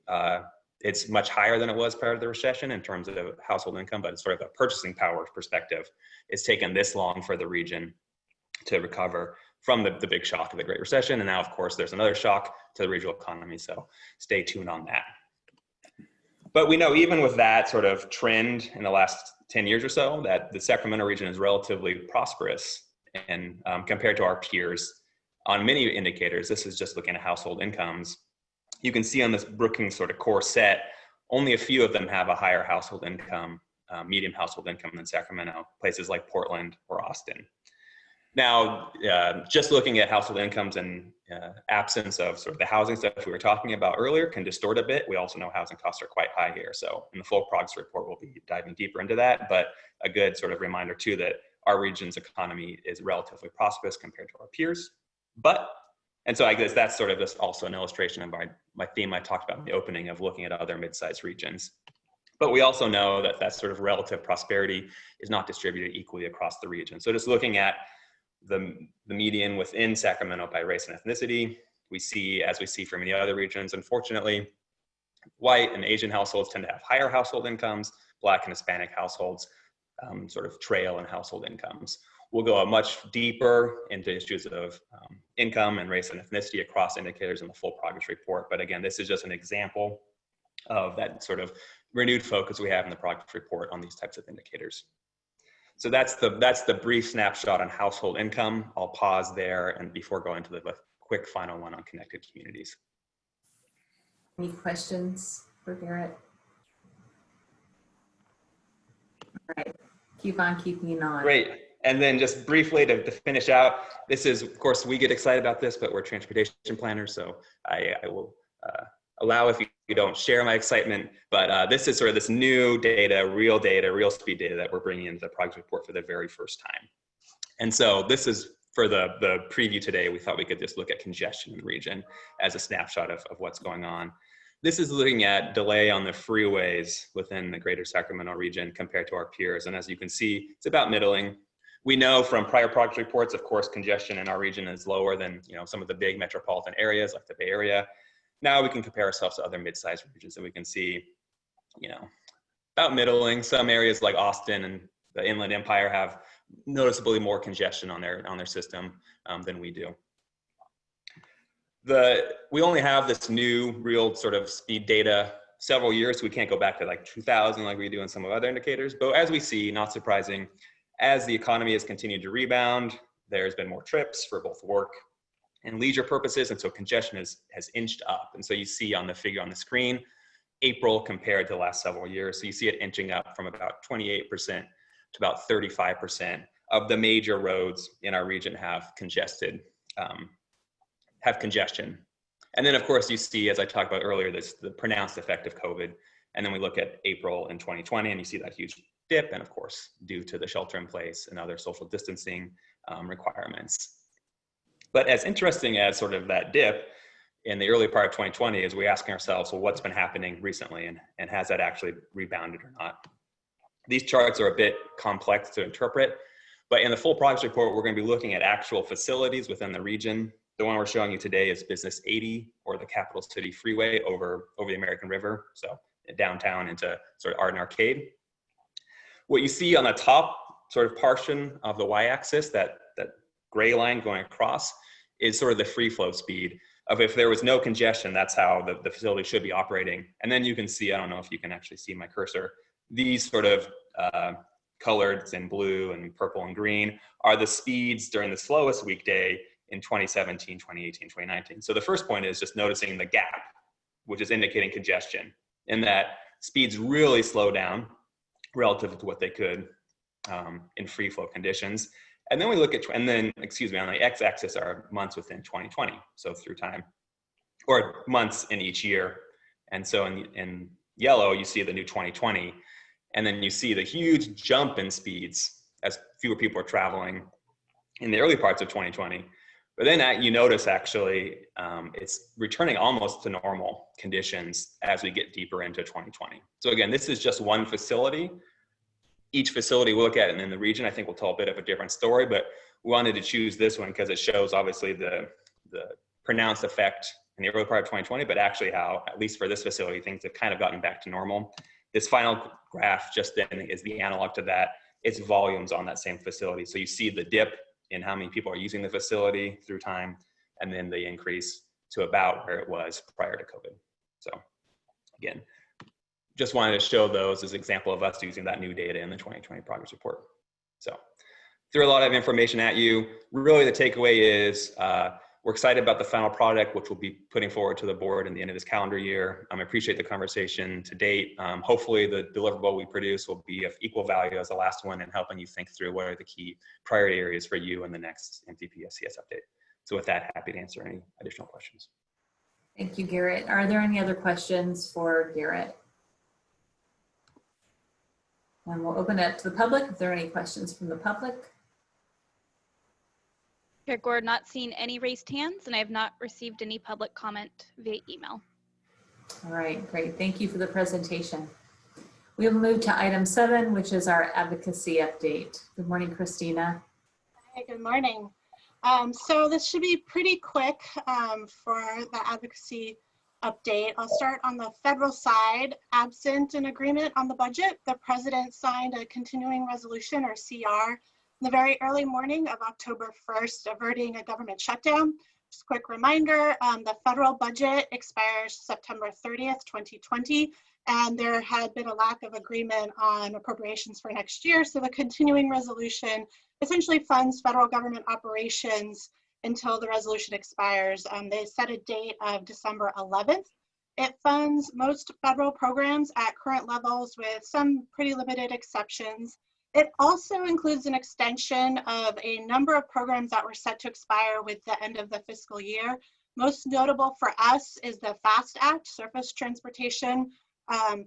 it's much higher than it was prior to the recession in terms of household income, but it's sort of a purchasing power perspective. It's taken this long for the region to recover from the big shock of the Great Recession. And now, of course, there's another shock to the regional economy. So stay tuned on that. But we know even with that sort of trend in the last 10 years or so, that the Sacramento region is relatively prosperous and compared to our peers on many indicators. This is just looking at household incomes. You can see on this Brookings sort of core set, only a few of them have a higher household income, medium household income than Sacramento, places like Portland or Austin. Now, just looking at household incomes and absence of sort of the housing stuff we were talking about earlier can distort a bit. We also know housing costs are quite high here. So in the full progress report, we'll be diving deeper into that, but a good sort of reminder too that our region's economy is relatively prosperous compared to our peers. And so I guess that's sort of just also an illustration of my theme I talked about in the opening of looking at other mid-sized regions. But we also know that that sort of relative prosperity is not distributed equally across the region. So just looking at the median within Sacramento by race and ethnicity, we see, as we see from many other regions, unfortunately, white and Asian households tend to have higher household incomes, Black and Hispanic households sort of trail in household incomes. We'll go much deeper into issues of income and race and ethnicity across indicators in the full progress report. But again, this is just an example of that sort of renewed focus we have in the progress report on these types of indicators. So that's the brief snapshot on household income. I'll pause there and before going to the quick final one on connected communities. Any questions for Garrett? All right, keep on keeping on. Great. And then just briefly to finish out, this is, of course, we get excited about this, but we're transportation planners, so I will allow if you don't share my excitement, but this is sort of this new data, real speed data that we're bringing into the progress report for the very first time. And so this is for the preview today. We thought we could just look at congestion in the region as a snapshot of what's going on. This is looking at delay on the freeways within the greater Sacramento region compared to our peers. And as you can see, it's about middling. We know from prior progress reports, of course, congestion in our region is lower than some of the big metropolitan areas like the Bay Area. Now we can compare ourselves to other mid-sized regions and we can see, about middling. Some areas like Austin and the Inland Empire have noticeably more congestion on their system than we do. We only have this new real sort of speed data several years, so we can't go back to like 2000 like we do in some of other indicators. But as we see, not surprising, as the economy has continued to rebound, there's been more trips for both work and leisure purposes, and so congestion has inched up. And so you see on the figure on the screen, April compared to the last several years. So you see it inching up from about 28% to about 35% of the major roads in our region have congestion. And then of course you see, as I talked about earlier, the pronounced effect of COVID. And then we look at April in 2020 and you see that huge dip, and of course, due to the shelter in place and other social distancing requirements. But as interesting as sort of that dip, in the early part of 2020 is we asking ourselves, well, what's been happening recently, and has that actually rebounded or not? These charts are a bit complex to interpret, but in the full progress report, we're going to be looking at actual facilities within the region. The one we're showing you today is Business 80, or the Capital City Freeway over the American River, so downtown into sort of Art and Arcade. What you see on the top sort of portion of the y-axis, that gray line going across, is sort of the free flow speed of if there was no congestion, that's how the facility should be operating. And then you can see, I don't know if you can actually see my cursor, these sort of colored in blue and purple and green are the speeds during the slowest weekday in 2017, 2018, 2019. So the first point is just noticing the gap, which is indicating congestion, in that speeds really slow down relative to what they could in free flow conditions. And then we look at, on the x-axis are months within 2020, so through time, or months in each year. And so in yellow, you see the new 2020, and then you see the huge jump in speeds as fewer people are traveling in the early parts of 2020. But then you notice actually it's returning almost to normal conditions as we get deeper into 2020. So again, this is just one facility. Each facility we'll look at in the region, I think, will tell a bit of a different story, but we wanted to choose this one because it shows obviously the pronounced effect in the early part of 2020, but actually how, at least for this facility, things have kind of gotten back to normal. This final graph just then is the analog to that. It's volumes on that same facility. So you see the dip in how many people are using the facility through time, and then the increase to about where it was prior to COVID. So again, just wanted to show those as an example of us using that new data in the 2020 progress report. So threw a lot of information at you. Really the takeaway is we're excited about the final product, which we'll be putting forward to the board in the end of this calendar year. I appreciate the conversation to date. Hopefully the deliverable we produce will be of equal value as the last one, and helping you think through what are the key priority areas for you in the next MTP SCS update. So with that, happy to answer any additional questions. Thank you, Garrett. Are there any other questions for Garrett? And we'll open it to the public. If there are any questions from the public. Chair Gore, not seen any raised hands, and I have not received any public comment via email. All right, great. Thank you for the presentation. We will move to item 7, which is our advocacy update. Good morning, Christina. Hi, good morning. So this should be pretty quick for the advocacy update. I'll start on the federal side. Absent an agreement on the budget, the president signed a continuing resolution, or CR, in the very early morning of October 1st, averting a government shutdown. Just a quick reminder, the federal budget expires September 30th, 2020, and there had been a lack of agreement on appropriations for next year. So the continuing resolution essentially funds federal government operations until the resolution expires. They set a date of December 11th. It funds most federal programs at current levels with some pretty limited exceptions. It also includes an extension of a number of programs that were set to expire with the end of the fiscal year. Most notable for us is the FAST Act, Surface Transportation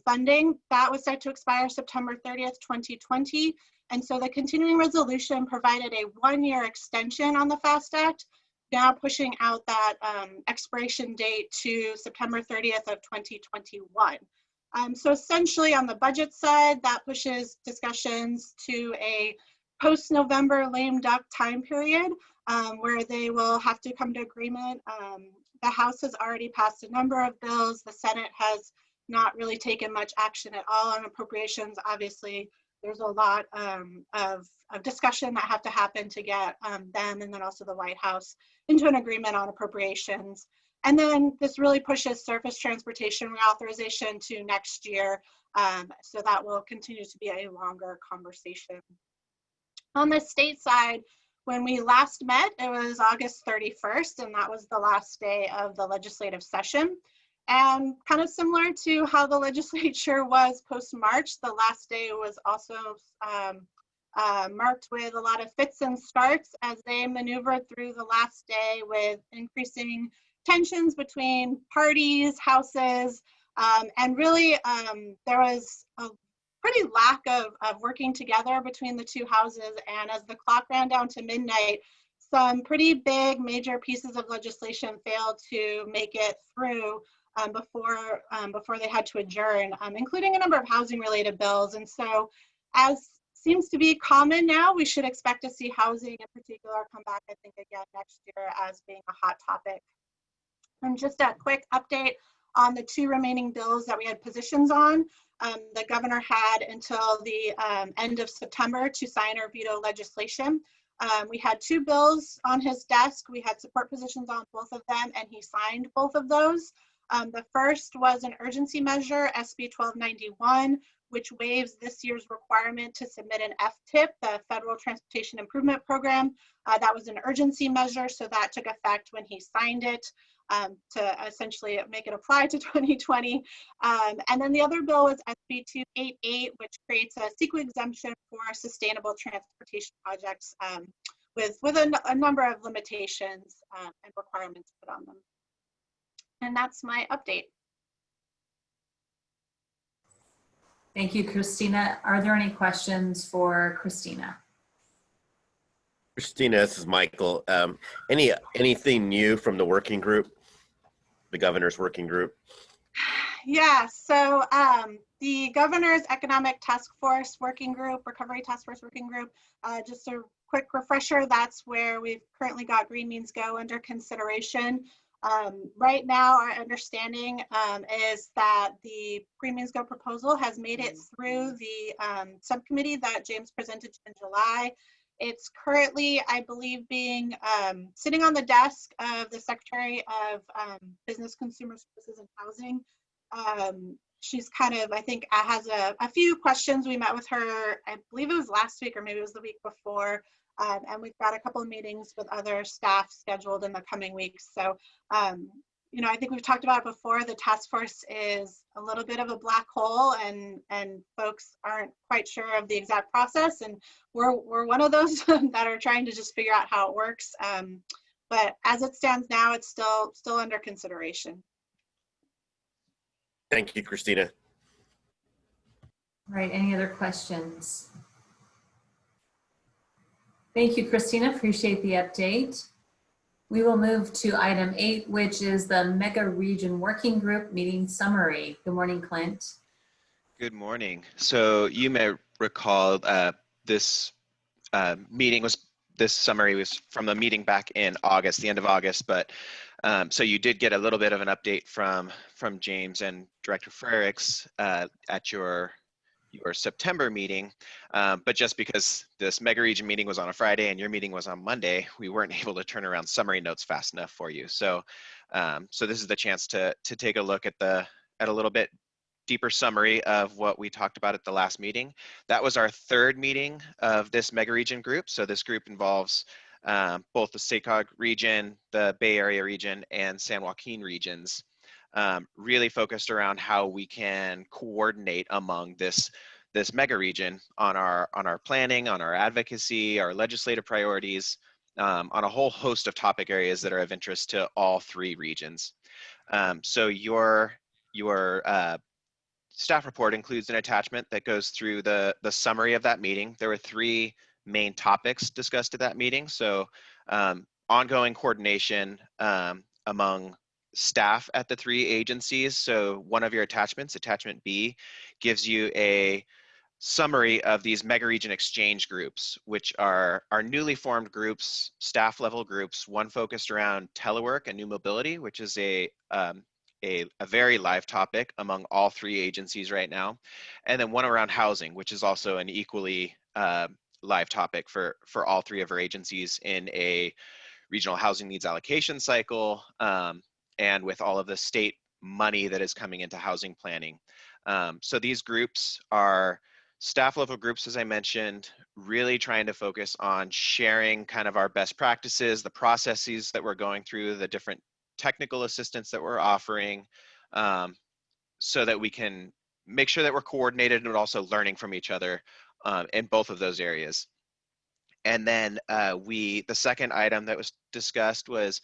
funding. That was set to expire September 30th, 2020. And so the continuing resolution provided a 1-year extension on the FAST Act, now pushing out that expiration date to September 30th of 2021. So essentially on the budget side, that pushes discussions to a post-November lame duck time period where they will have to come to agreement. The House has already passed a number of bills. The Senate has not really taken much action at all on appropriations. Obviously, there's a lot of discussion that have to happen to get them and then also the White House into an agreement on appropriations. And then this really pushes surface transportation reauthorization to next year. So that will continue to be a longer conversation. On the state side, when we last met, it was August 31st, and that was the last day of the legislative session. And kind of similar to how the legislature was post-March, the last day was also marked with a lot of fits and starts as they maneuvered through the last day with increasing tensions between parties, houses, and really there was a pretty lack of working together between the two houses. And as the clock ran down to midnight, some pretty big major pieces of legislation failed to make it through before they had to adjourn, including a number of housing related bills. And so, as seems to be common now, we should expect to see housing in particular come back, I think, again next year as being a hot topic. And just a quick update on the 2 remaining bills that we had positions on. The governor had until the end of September to sign or veto legislation. We had 2 bills on his desk. We had support positions on both of them, and he signed both of those. The first was an urgency measure, SB 1291, which waives this year's requirement to submit an FTIP, the Federal Transportation Improvement Program. That was an urgency measure, so that took effect when he signed it to essentially make it apply to 2020. And then the other bill was SB 288, which creates a CEQA exemption for sustainable transportation projects with a number of limitations and requirements put on them. And that's my update. Thank you, Christina. Are there any questions for Christina? Christina, this is Michael. Anything new from the working group, the governor's working group? Yeah, so the governor's economic task force working group, recovery task force working group, just a quick refresher, that's where we've currently got Green Means Go under consideration. Right now, our understanding is that the Green Means Go proposal has made it through the subcommittee that James presented in July. It's currently, I believe, being sitting on the desk of the Secretary of Business, Consumer Services, and Housing. She's kind of, I think, has a few questions. We met with her, I believe it was last week or maybe it was the week before. And we've got a couple of meetings with other staff scheduled in the coming weeks. So, you know, I think we've talked about it before. The task force is a little bit of a black hole, and folks aren't quite sure of the exact process. And we're one of those that are trying to just figure out how it works. But as it stands now, it's still under consideration. Thank you, Christina. All right, any other questions? Thank you, Christina. Appreciate the update. We will move to item 8, which is the Mega Region Working Group meeting summary. Good morning, Clint. Good morning. So you may recall this summary was from a meeting back in August, the end of August, but so you did get a little bit of an update from James and Director Frericks at your September meeting, but just because this mega region meeting was on a Friday and your meeting was on Monday, we weren't able to turn around summary notes fast enough for you. So, so this is the chance to take a look at a little bit deeper summary of what we talked about at the last meeting. That was our 3rd meeting of this mega region group. So this group involves both the SACOG region, the Bay Area region, and San Joaquin regions. Really focused around how we can coordinate among this mega region on our planning, on our advocacy, our legislative priorities, on a whole host of topic areas that are of interest to all 3 regions. So your staff report includes an attachment that goes through the summary of that meeting. There were 3 main topics discussed at that meeting. So ongoing coordination among staff at the 3 agencies. So one of your attachments, attachment B, gives you a summary of these mega region exchange groups, which are newly formed groups, staff level groups, one focused around telework and new mobility, which is a very live topic among all 3 agencies right now. And then one around housing, which is also an equally live topic for all 3 of our agencies in a regional housing needs allocation cycle, and with all of the state money that is coming into housing planning. So these groups are staff level groups, as I mentioned, really trying to focus on sharing kind of our best practices, the processes that we're going through, the different technical assistance that we're offering, so that we can make sure that we're coordinated and also learning from each other in both of those areas. And then the second item that was discussed was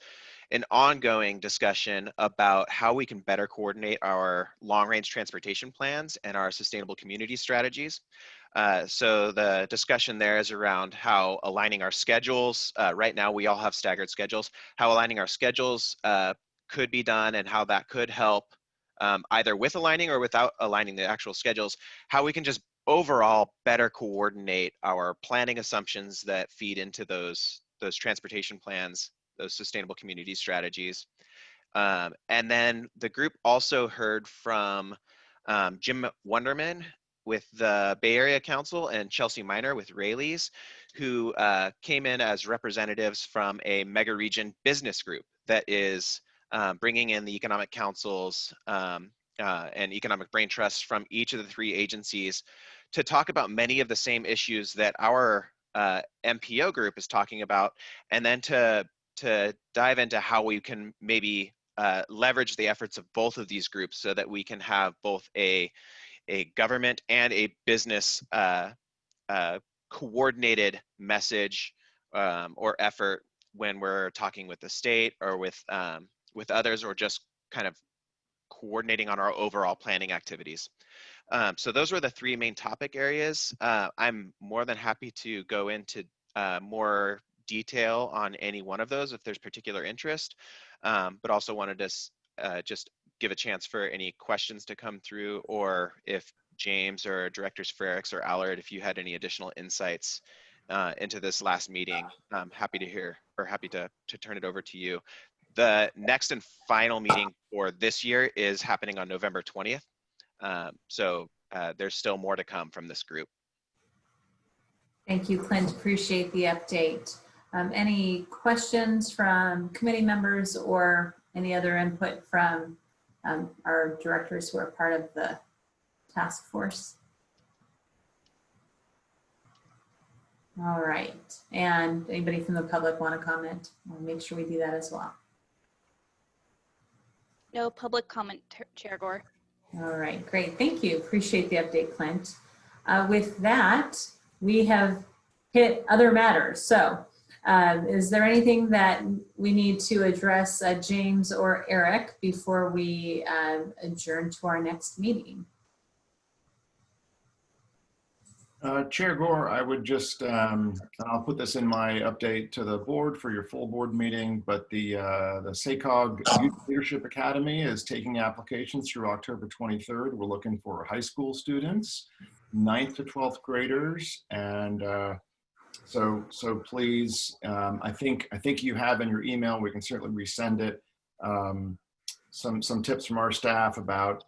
an ongoing discussion about how we can better coordinate our long-range transportation plans and our sustainable community strategies. So the discussion there is around how aligning our schedules, right now we all have staggered schedules, how aligning our schedules could be done and how that could help either with aligning or without aligning the actual schedules, how we can just overall better coordinate our planning assumptions that feed into those transportation plans, those sustainable community strategies. And then the group also heard from Jim Wonderman with the Bay Area Council and Chelsea Miner with Rayleigh's, who came in as representatives from a mega region business group that is bringing in the economic councils and economic brain trusts from each of the 3 agencies to talk about many of the same issues that our MPO group is talking about, and then to dive into how we can maybe leverage the efforts of both of these groups so that we can have both a government and a business coordinated message or effort when we're talking with the state or with others, or just kind of coordinating on our overall planning activities. So those were the 3 main topic areas. I'm more than happy to go into more detail on any one of those if there's particular interest, but also wanted to just give a chance for any questions to come through, or if James or Directors Frericks or Allard, if you had any additional insights into this last meeting, I'm happy to hear, or happy to turn it over to you. The next and final meeting for this year is happening on November 20th. So there's still more to come from this group. Thank you, Clint. Appreciate the update. Any questions from committee members or any other input from our directors who are part of the task force? All right. And anybody from the public want to comment? We'll make sure we do that as well. No public comment, Chair Gore. All right, great. Thank you. Appreciate the update, Clint. With that, we have hit other matters. So is there anything that we need to address, James or Eric, before we adjourn to our next meeting? Chair Gore, I would just, and I'll put this in my update to the board for your full board meeting, but the SACOG Youth Leadership Academy is taking applications through October 23rd. We're looking for high school students, 9th to 12th graders, and so please, I think you have in your email, we can certainly resend it, some tips from our staff about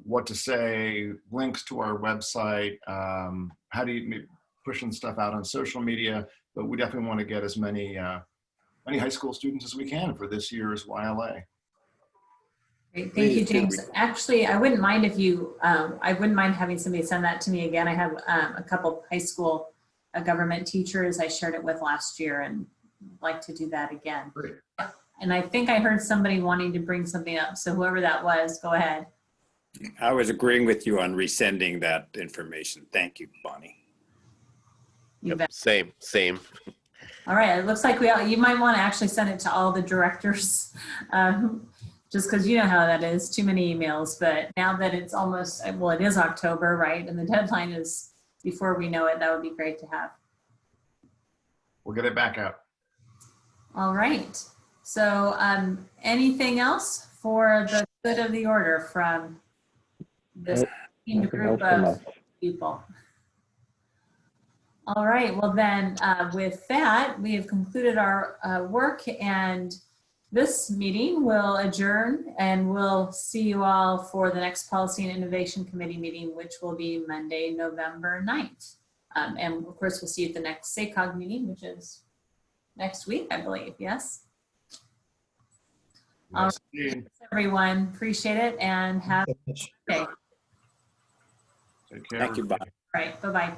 what to say, links to our website, how do you pushing stuff out on social media, but we definitely want to get as many high school students as we can for this year's YLA. Great, thank you, James. Actually, I wouldn't mind if you, I wouldn't mind having somebody send that to me again. I have a couple high school government teachers I shared it with last year, and I'd like to do that again. Great. And I think I heard somebody wanting to bring something up. So whoever that was, go ahead. I was agreeing with you on resending that information. Thank you, Bonnie. You bet. Same. All right, it looks like you might want to actually send it to all the directors, just because you know how that is, too many emails. But now that it's almost, well, it is October, right? And the deadline is before we know it, that would be great to have. We'll get it back out. All right. So anything else for the good of the order from this group of people? All right, well then with that, we have concluded our work, and this meeting will adjourn, and we'll see you all for the next Policy and Innovation Committee meeting, which will be Monday, November 9th. And of course, we'll see you at the next SACOG meeting, which is next week, I believe, yes? All right, thanks, everyone, appreciate it, and have a good day. Take care. Thank you, Bonnie. All right, bye-bye.